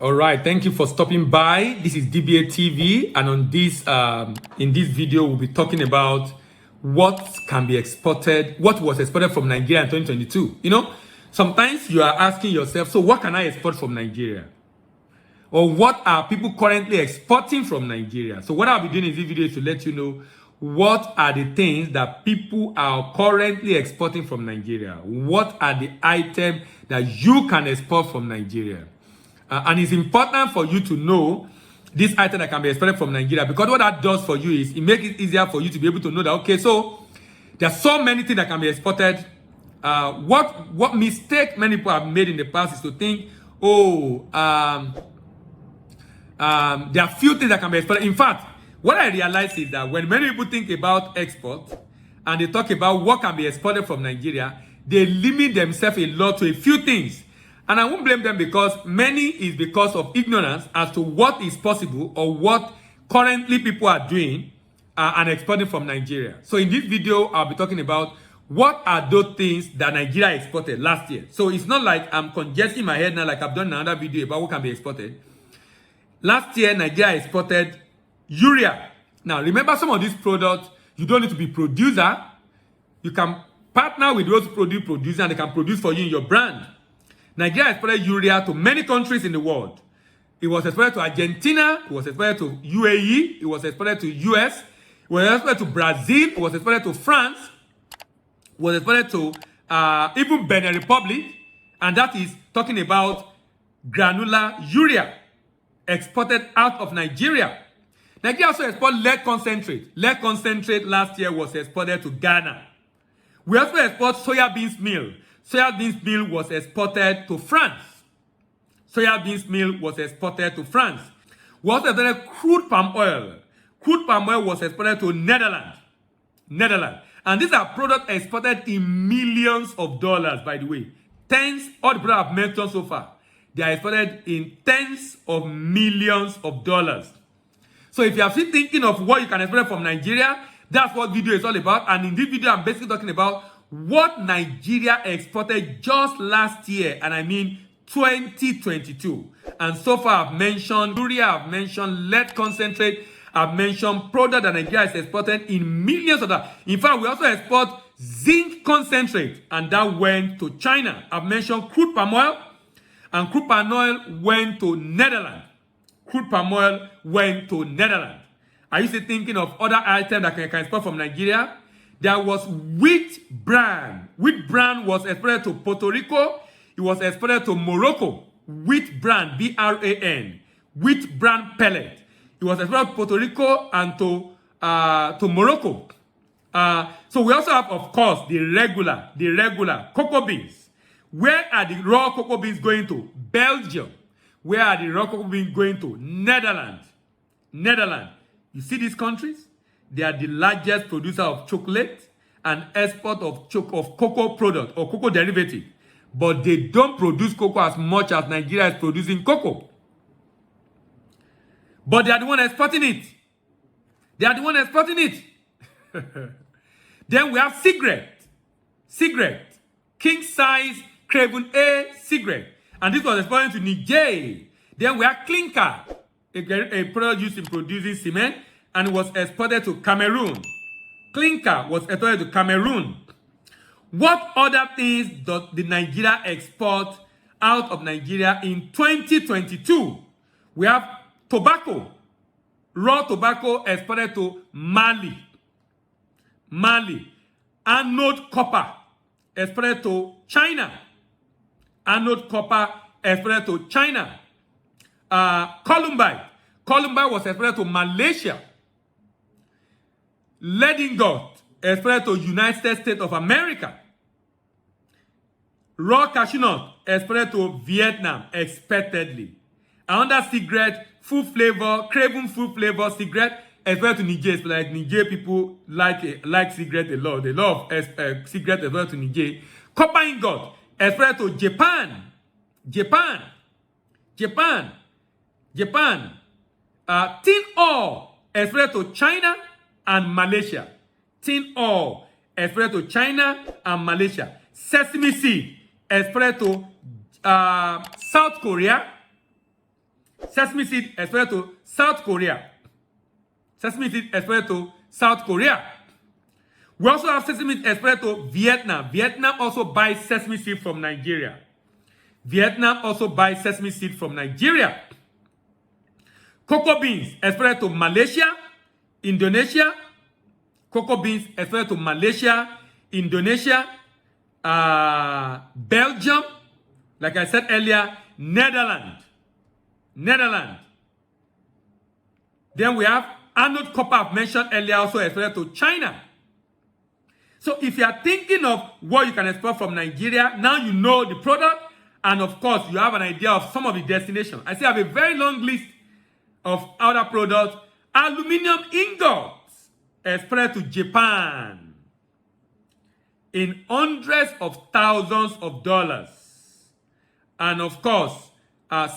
All right, thank you for stopping by. This is DBA TV, and on this in this video we'll be talking about what can be exported, what was exported from Nigeria in 2022. You know, sometimes you are asking yourself, so what can I export from Nigeria? Or what are people currently exporting from Nigeria? So what I'll be doing in this video is to let you know what are the things that people are currently exporting from Nigeria. What are the items that you can export from Nigeria? And it's important for you to know this item that can be exported from Nigeria, because what that does for you is it makes it easier for you to be able to know that, okay, so there's so many things that can be exported. What mistake many people have made in the past is to think, oh, there are few things that can be exported. In fact, what I realize is that when many people think about export and they talk about what can be exported from Nigeria, they limit themselves a lot to a few things. And I won't blame them, because many is because of ignorance as to what is possible or what currently people are doing and exporting from Nigeria. So in this video, I'll be talking about what are those things that Nigeria exported last year. So it's not like I'm congesting my head now like I've done another video about what can be exported. Last year, Nigeria exported urea. Now, remember, some of these products, you don't need to be producer. You can partner with those producers and they can produce for you in your brand. Nigeria exported urea to many countries in the world. It was exported to Argentina, it was exported to UAE, it was exported to US, it was exported to Brazil, it was exported to France, it was exported to even Benin Republic, and that is talking about granular urea exported out of Nigeria. Nigeria also exported lead concentrate. Lead concentrate last year was exported to Ghana. We also export soya beans meal. Soya beans meal was exported to France. Soya beans meal was exported to France. We also exported crude palm oil. Crude palm oil was exported to Netherlands. And these are products exported in millions of dollars, by the way. All the products I've mentioned so far, they are exported in tens of millions of dollars. So if you are still thinking of what you can export from Nigeria, that's what video is all about. And in this video, I'm basically talking about what Nigeria exported just last year, and I mean 2022. And so far, I've mentioned urea, I've mentioned lead concentrate, I've mentioned product that Nigeria has exported in millions of dollars. In fact, we also export zinc concentrate, and that went to China. I've mentioned crude palm oil, and crude palm oil went to Netherlands. Crude palm oil went to Netherlands. Are you still thinking of other items that can export from Nigeria? There was wheat bran. Wheat bran was exported to Puerto Rico. It was exported to Morocco. Wheat bran, B-R-A-N. Wheat bran pellet. It was exported to Puerto Rico and to Morocco. So we also have, of course, the regular cocoa beans. Where are the raw cocoa beans going to? Belgium. Where are the raw cocoa beans going to? Netherlands. You see these countries? They are the largest producer of chocolate and export of cocoa product or cocoa derivative. But they don't produce cocoa as much as Nigeria is producing cocoa. But they are the one exporting it. Then we have cigarette. King size Craven A cigarette. And this was exported to Niger. Then we have clinker, a product used in producing cement, and it was exported to Cameroon. Clinker was exported to Cameroon. What other things does the Nigeria export out of Nigeria in 2022? We have tobacco. Raw tobacco exported to Mali. Anode copper exported to China. Columbine was exported to Malaysia. Lead ingot exported to United States of America. Raw cashew nut exported to Vietnam, expectedly. Another cigarette, Craven full flavor cigarette exported to Niger. It's like Niger people like cigarette a lot. They love cigarette exported to Niger. Copper ingot exported to Japan. Tin ore exported to China and Malaysia. Sesame seed exported to South Korea. Sesame seed exported to South Korea. Sesame seed exported to South Korea. We also have sesame seed exported to Vietnam. Vietnam also buys sesame seed from Nigeria. Vietnam also buys sesame seed from Nigeria. Cocoa beans exported to Malaysia, Indonesia. Cocoa beans exported to Malaysia, Indonesia, Belgium, like I said earlier, Netherlands. Then we have anode copper I've mentioned earlier, also exported to China. So if you are thinking of what you can export from Nigeria, now you know the product, and of course you have an idea of some of the destinations. I still have a very long list of other products. Aluminium ingots exported to Japan in hundreds of thousands of dollars. And of course,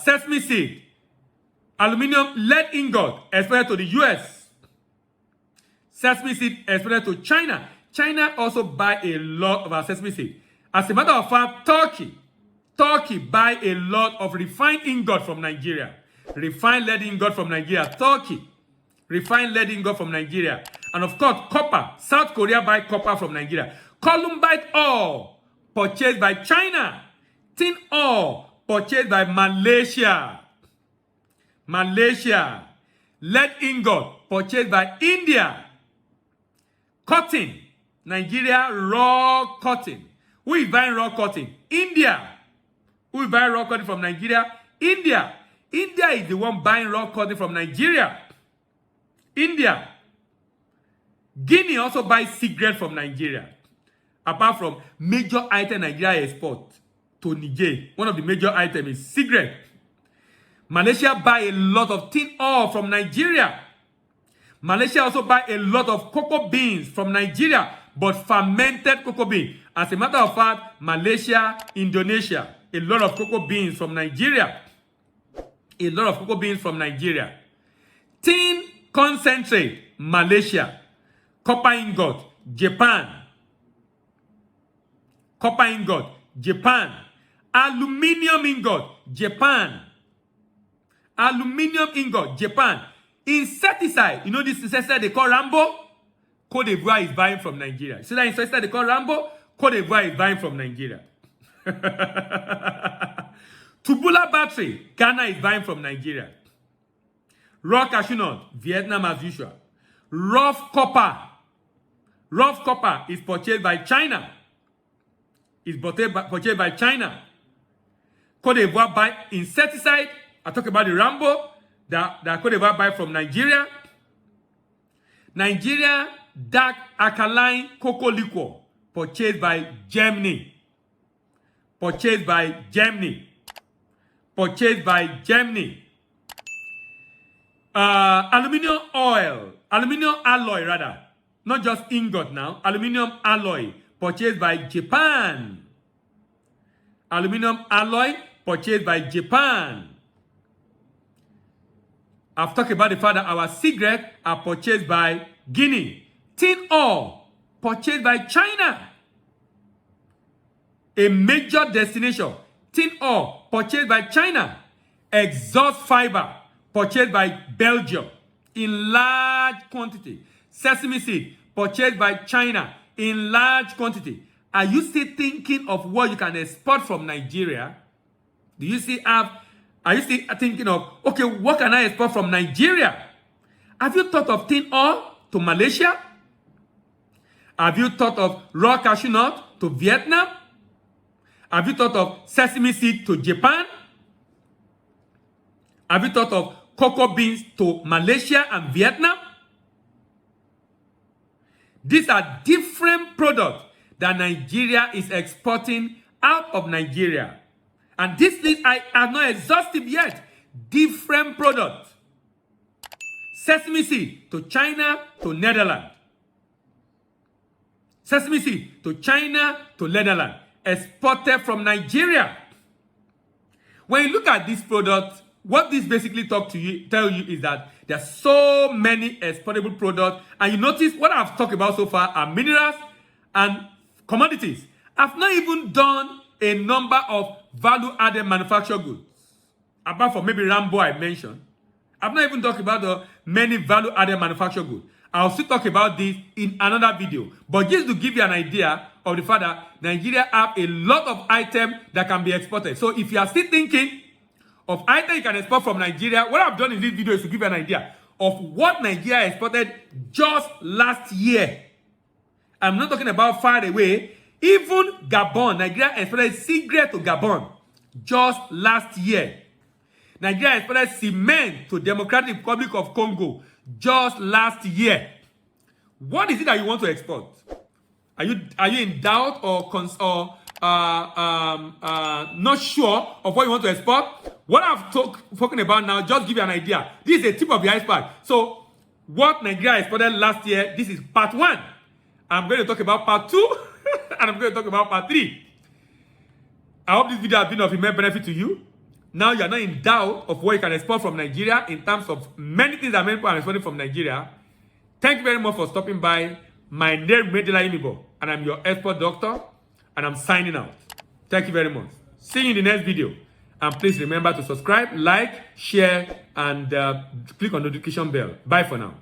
sesame seed, aluminium lead ingot exported to the US. Sesame seed exported to China. China also buy a lot of our sesame seed. As a matter of fact, Turkey buy a lot of refined ingot from Nigeria. Refined lead ingot from Nigeria. Turkey. Refined lead ingot from Nigeria. And of course, copper. South Korea buy copper from Nigeria. Columbite ore purchased by China. Tin ore purchased by Malaysia. Lead ingot purchased by India. Cotton. Nigeria raw cotton. Who is buying raw cotton? India. Who is buying raw cotton from Nigeria? India. India is the one buying raw cotton from Nigeria. India. Guinea also buys cigarette from Nigeria. Apart from major item Nigeria export to Niger, one of the major items is cigarette. Malaysia buy a lot of tin ore from Nigeria. Malaysia also buy a lot of cocoa beans from Nigeria, but fermented cocoa beans. As a matter of fact, Malaysia, Indonesia, a lot of cocoa beans from Nigeria. Tin concentrate, Malaysia. Copper ingot, Japan. Aluminium ingot, Japan. Insecticide, you know this insecticide they call Rambo? Cote d'Ivoire is buying from Nigeria. See that insecticide they call Rambo? Cote d'Ivoire is buying from Nigeria. Tubular battery, Ghana is buying from Nigeria. Raw cashew nut, Vietnam as usual. Rough copper is purchased by China. Cote d'Ivoire buy insecticide. I talk about the Rambo that Cote d'Ivoire buy from Nigeria. Nigeria dark alkaline cocoa liquor purchased by Germany. Aluminium alloy rather, not just ingot now. Aluminium alloy purchased by Japan. I've talked about the fact that our cigarettes are purchased by Guinea. Tin ore purchased by China. A major destination. Tin ore purchased by China. Exhaust fiber purchased by Belgium in large quantity. Sesame seed purchased by China in large quantity. Are you still thinking of what you can export from Nigeria? Are you still thinking of, okay, what can I export from Nigeria? Have you thought of tin ore to Malaysia? Have you thought of raw cashew nut to Vietnam? Have you thought of sesame seed to Japan? Have you thought of cocoa beans to Malaysia and Vietnam? These are different products that Nigeria is exporting out of Nigeria. And this list I am not exhaustive yet. Different products. Sesame seed to China to Netherlands. Exported from Nigeria. When you look at this product, what this basically tell you is that there are so many exportable products, and you notice what I've talked about so far are minerals and commodities. I've not even done a number of value-added manufactured goods. apart from maybe Rambo I mentioned. I've not even talked about the many value-added manufactured goods. I'll still talk about this in another video. But just to give you an idea of the fact that Nigeria have a lot of items that can be exported. So if you are still thinking of items you can export from Nigeria, what I've done in this video is to give you an idea of what Nigeria exported just last year. I'm not talking about far away. Even Gabon, Nigeria exported cigarette to Gabon just last year. Nigeria exported cement to Democratic Republic of Congo just last year. What is it that you want to export? Are you in doubt or not sure of what you want to export? What I've talking about now, just give you an idea. This is a tip of the iceberg. So, what Nigeria exported last year, this is part 1. I'm going to talk about part 2, and I'm going to talk about part 3. I hope this video has been of immense benefit to you. Now you are not in doubt of what you can export from Nigeria in terms of many things that many people are exporting from Nigeria. Thank you very much for stopping by. My name is Medela Imibo, and I'm your export doctor, and I'm signing out. Thank you very much. See you in the next video. And please remember to subscribe, like, share, and click on the notification bell. Bye for now.